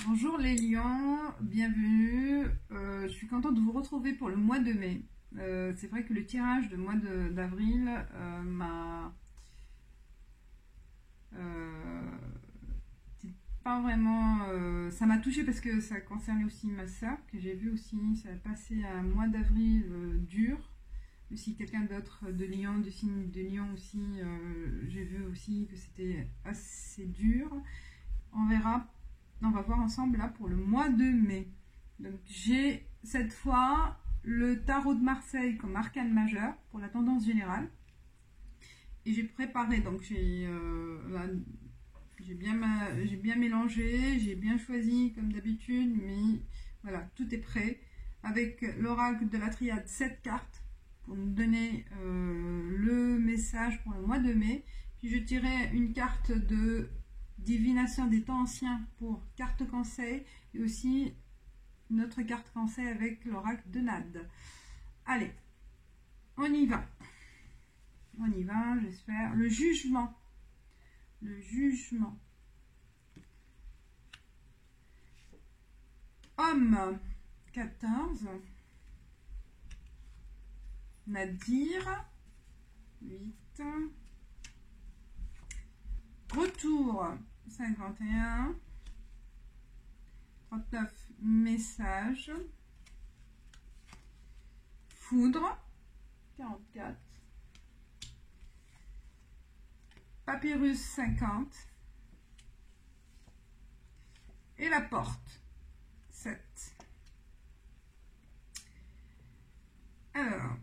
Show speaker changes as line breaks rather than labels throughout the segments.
Bonjour les lions, bienvenue. Je suis contente de vous retrouver pour le mois de mai. C'est vrai que le tirage de mois d'avril m'a pas vraiment, ça m'a touchée parce que ça concernait aussi ma soeur que j'ai vu aussi. Ça a passé un mois d'avril dur. Si quelqu'un d'autre de Lion, du signe de Lion aussi, j'ai vu aussi que c'était assez dur. On verra. On va voir ensemble là pour le mois de mai. Donc j'ai cette fois le tarot de Marseille comme arcane majeur pour la tendance générale. Et j'ai préparé, donc j'ai bien mélangé, j'ai bien choisi comme d'habitude, mais voilà, tout est prêt. Avec l'oracle de la triade 7 cartes pour nous donner le message pour le mois de mai. Puis je tirais une carte de divination des temps anciens pour carte conseil et aussi notre carte conseil avec l'oracle de Nade. Allez, on y va, j'espère. Le jugement, homme 14, Nadir 8, retour 51, 39 messages, foudre 44, papyrus 50 et la porte 7. Alors,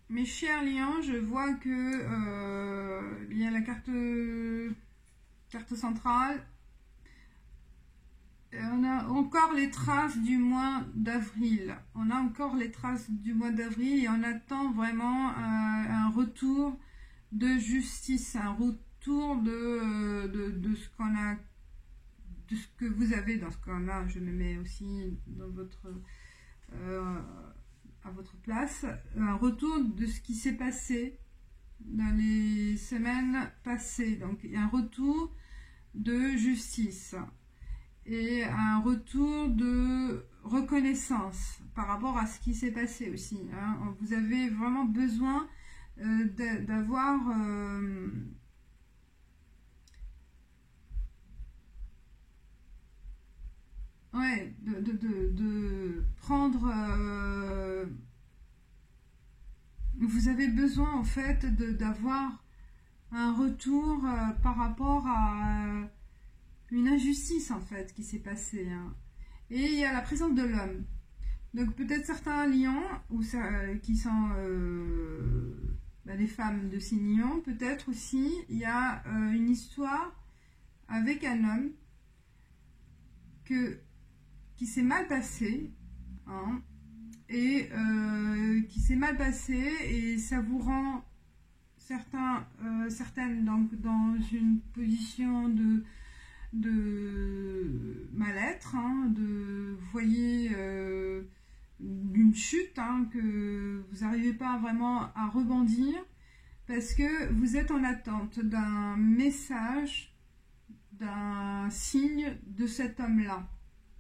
mes chers lions, je vois que il y a la carte centrale. On a encore les traces du mois d'avril. Et on attend vraiment un retour de justice, un retour de ce qu'on a, de ce que vous avez dans ce qu'on a. Je me mets aussi dans votre à votre place, un retour de ce qui s'est passé dans les semaines passées. Donc il y a un retour de justice et un retour de reconnaissance par rapport à ce qui s'est passé aussi, hein. Vous avez vraiment besoin d'avoir de prendre vous avez besoin en fait d'avoir un retour par rapport à une injustice en fait qui s'est passée, hein. Et il y a la présence de l'homme. Donc peut-être certains lions ou qui sont les femmes de signe lion, peut-être aussi il y a une histoire avec un homme qui s'est mal passé, hein, et qui s'est mal passé et ça vous rend certaines donc dans une position de mal-être, hein, vous voyez d'une chute, hein, que vous n'arrivez pas vraiment à rebondir parce que vous êtes en attente d'un message, d'un signe de cet homme-là,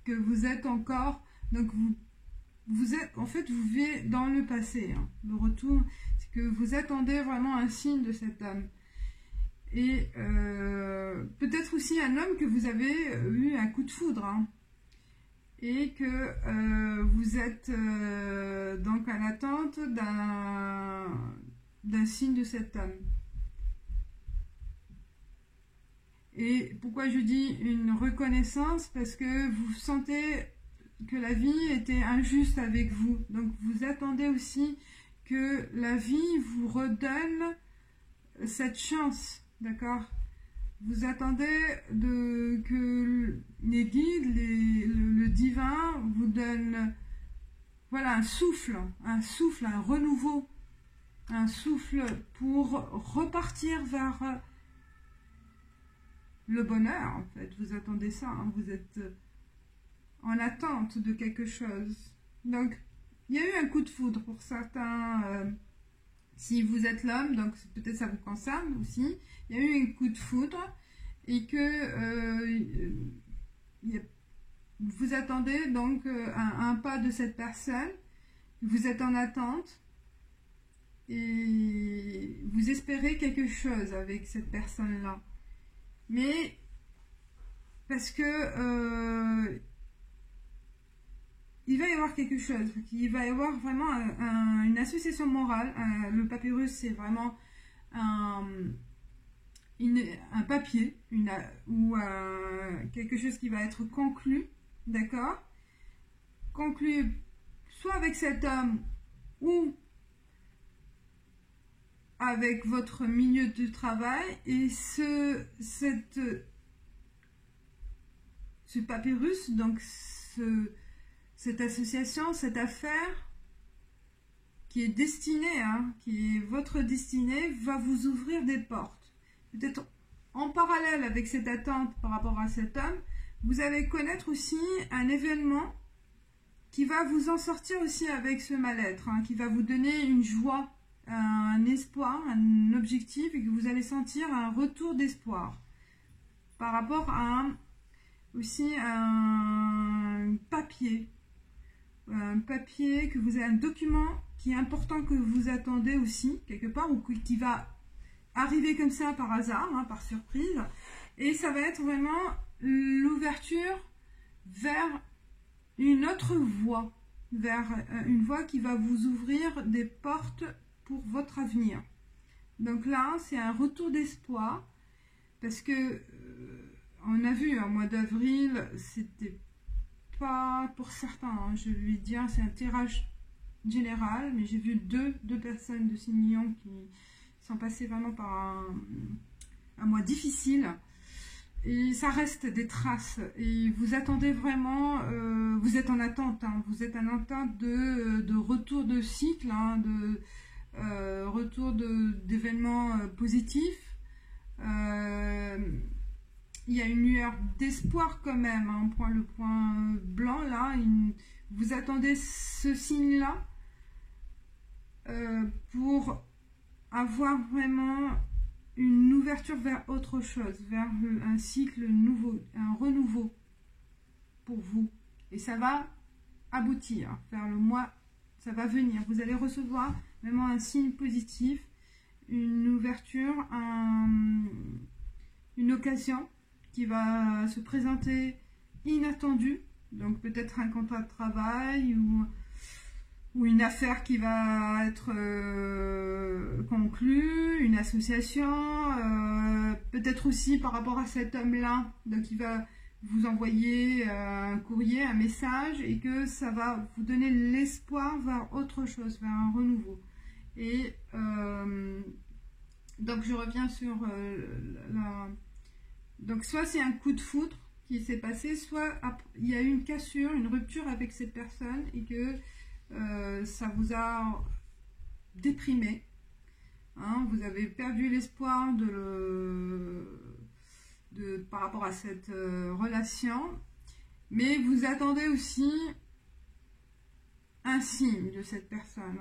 que vous êtes encore, donc vous êtes, en fait, vous vivez dans le passé, hein. Le retour, c'est que vous attendez vraiment un signe de cet homme. Et peut-être aussi un homme que vous avez eu un coup de foudre, hein, et que vous êtes donc en attente d'un signe de cet homme. Et pourquoi je dis une reconnaissance? Parce que vous sentez que la vie était injuste avec vous. Donc vous attendez aussi que la vie vous redonne cette chance. D'accord? Vous attendez que les guides, le divin vous donne, voilà, un souffle, un renouveau, un souffle pour repartir vers le bonheur, en fait. Vous attendez ça, hein, vous êtes en attente de quelque chose. Donc, il y a eu un coup de foudre pour certains. Si vous êtes l'homme, donc peut-être ça vous concerne aussi, il y a eu un coup de foudre et que vous attendez donc un pas de cette personne, vous êtes en attente et vous espérez quelque chose avec cette personne-là. Mais parce que il va y avoir quelque chose, il va y avoir vraiment une association morale. Le papyrus, c'est vraiment un papier ou quelque chose qui va être conclu, d'accord? Conclu soit avec cet homme ou avec votre milieu de travail, et ce papyrus, donc cette association, cette affaire qui est destinée, qui est votre destinée, va vous ouvrir des portes. Peut-être en parallèle avec cette attente par rapport à cet homme, vous allez connaître aussi un événement qui va vous en sortir aussi avec ce mal-être, qui va vous donner une joie, un espoir, un objectif, et que vous allez sentir un retour d'espoir par rapport à aussi un papier que vous avez, un document qui est important, que vous attendez aussi quelque part, ou qui va arriver comme ça par hasard, par surprise, et ça va être vraiment l'ouverture vers une autre voie, vers une voie qui va vous ouvrir des portes pour votre avenir. Donc là, c'est un retour d'espoir, parce que on a vu au mois d'avril, c'était pas pour certains, je vais dire, c'est un tirage général, mais j'ai vu deux personnes de 6 millions qui sont passées vraiment par un mois difficile, et ça reste des traces, et vous attendez vraiment, vous êtes en attente, vous êtes en attente de retour de cycle, de retour d'événements positifs. Il y a une lueur d'espoir quand même, le point blanc là, vous attendez ce signe-là pour avoir vraiment une ouverture vers autre chose, vers un cycle nouveau, un renouveau pour vous. Et ça va aboutir vers le mois, ça va venir. Vous allez recevoir vraiment un signe positif, une ouverture, une occasion qui va se présenter inattendue, donc peut-être un contrat de travail ou une affaire qui va être conclue, une association, peut-être aussi par rapport à cet homme-là, donc il va vous envoyer un courrier, un message, et que ça va vous donner l'espoir vers autre chose, vers un renouveau. Et donc je reviens sur donc soit c'est un coup de foudre qui s'est passé, soit il y a eu une cassure, une rupture avec cette personne, et que ça vous a déprimé, vous avez perdu l'espoir par rapport à cette relation, mais vous attendez aussi un signe de cette personne,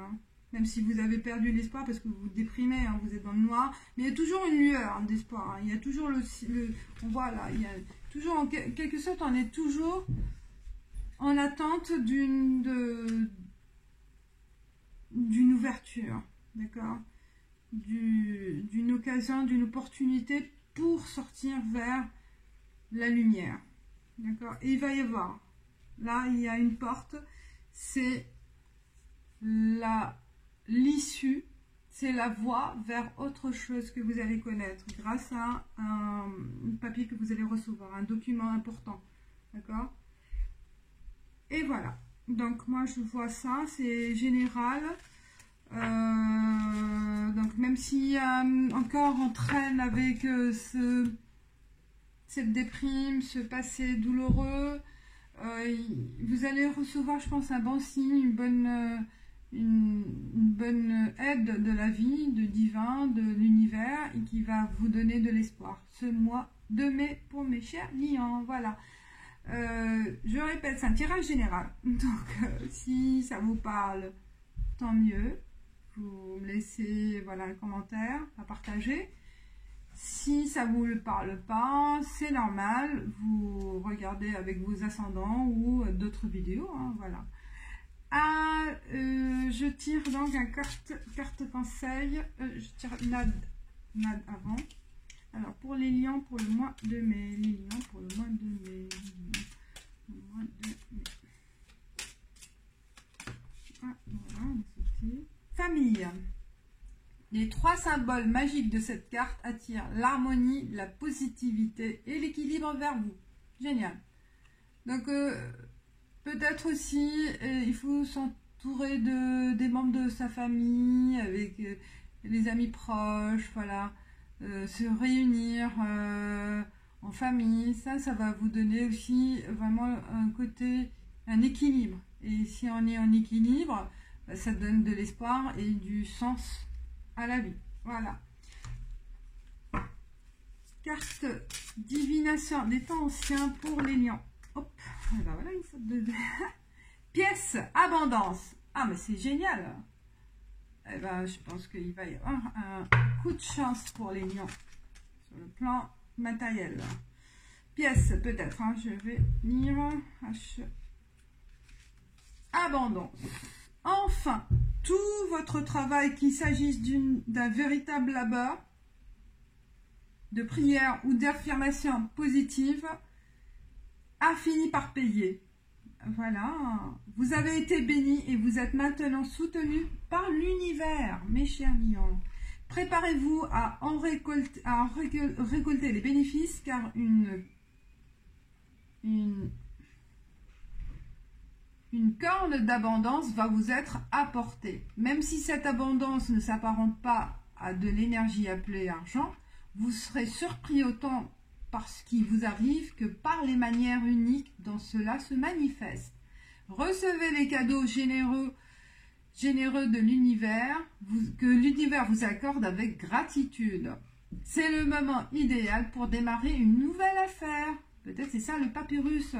même si vous avez perdu l'espoir parce que vous vous déprimez, vous êtes dans le noir, mais il y a toujours une lueur d'espoir, il y a toujours on voit là, il y a toujours, en quelque sorte, on est toujours en attente d'une ouverture, d'accord, d'une occasion, d'une opportunité pour sortir vers la lumière, d'accord. Et il va y avoir, là il y a une porte, c'est l'issue, c'est la voie vers autre chose que vous allez connaître grâce à un papier que vous allez recevoir, un document important, d'accord. Et voilà, donc moi je vois ça, c'est général. Donc même si encore on traîne avec cette déprime, ce passé douloureux, vous allez recevoir, je pense, un bon signe, une bonne aide de la vie, de divin, de l'univers, et qui va vous donner de l'espoir ce mois de mai pour mes chers lions. Voilà. Je répète, c'est un tirage général, donc si ça vous parle, tant mieux. Vous me laissez un commentaire à partager. Si ça ne vous parle pas, c'est normal, vous regardez avec vos ascendants ou d'autres vidéos, hein, voilà. Je tire donc un carte conseil, je tire Nad avant. Alors pour les lions pour le mois de mai, les lions pour le mois de mai, Ah, voilà, famille. Les 3 symboles magiques de cette carte attirent l'harmonie, la positivité et l'équilibre vers vous. Génial. Donc, peut-être aussi, il faut s'entourer des membres de sa famille, avec les amis proches, voilà. Se réunir en famille, ça va vous donner aussi vraiment un côté, un équilibre. Et si on est en équilibre, ça donne de l'espoir et du sens à la vie. Voilà. Carte divination des temps anciens pour les lions. Hop, et ben voilà une sorte de pièce abondance. Ah mais c'est génial. Eh ben je pense qu'il va y avoir un coup de chance pour les lions sur le plan matériel. Pièce peut-être. Hein, je vais lire H. Abondance. Enfin, tout votre travail, qu'il s'agisse d'un véritable labeur, de prière ou d'affirmation positive, a fini par payer. Voilà, vous avez été bénis et vous êtes maintenant soutenus par l'univers, mes chers lions. Préparez-vous à récolter les bénéfices car une corne d'abondance va vous être apportée. Même si cette abondance ne s'apparente pas à de l'énergie appelée argent, vous serez surpris autant par ce qui vous arrive que par les manières uniques dont cela se manifeste. Recevez les cadeaux généreux de l'univers que l'univers vous accorde avec gratitude. C'est le moment idéal pour démarrer une nouvelle affaire. Peut-être c'est ça le papyrus.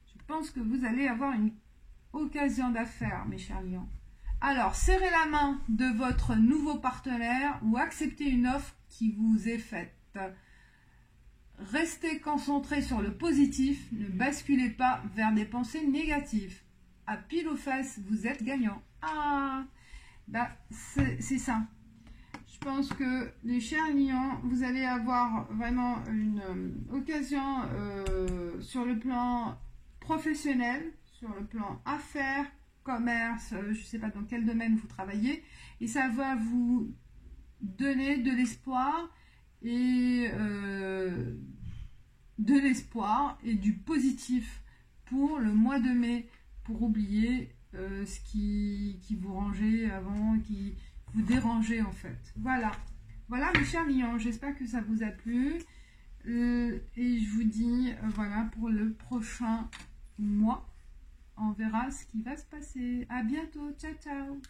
Je pense que vous allez avoir une occasion d'affaires, mes chers lions. Alors, serrez la main de votre nouveau partenaire ou acceptez une offre qui vous est faite. Restez concentré sur le positif, ne basculez pas vers des pensées négatives. À pile aux fesses, vous êtes gagnant. Ah, bah, c'est ça. Je pense que les chers lions, vous allez avoir vraiment une occasion sur le plan professionnel, sur le plan affaires, commerce, je ne sais pas dans quel domaine vous travaillez, et ça va vous donner de l'espoir et du positif pour le mois de mai, pour oublier ce qui vous rangeait avant, qui vous dérangeait en fait. Voilà, voilà mes chers lions, j'espère que ça vous a plu et je vous dis voilà pour le prochain mois, on verra ce qui va se passer. À bientôt, ciao ciao.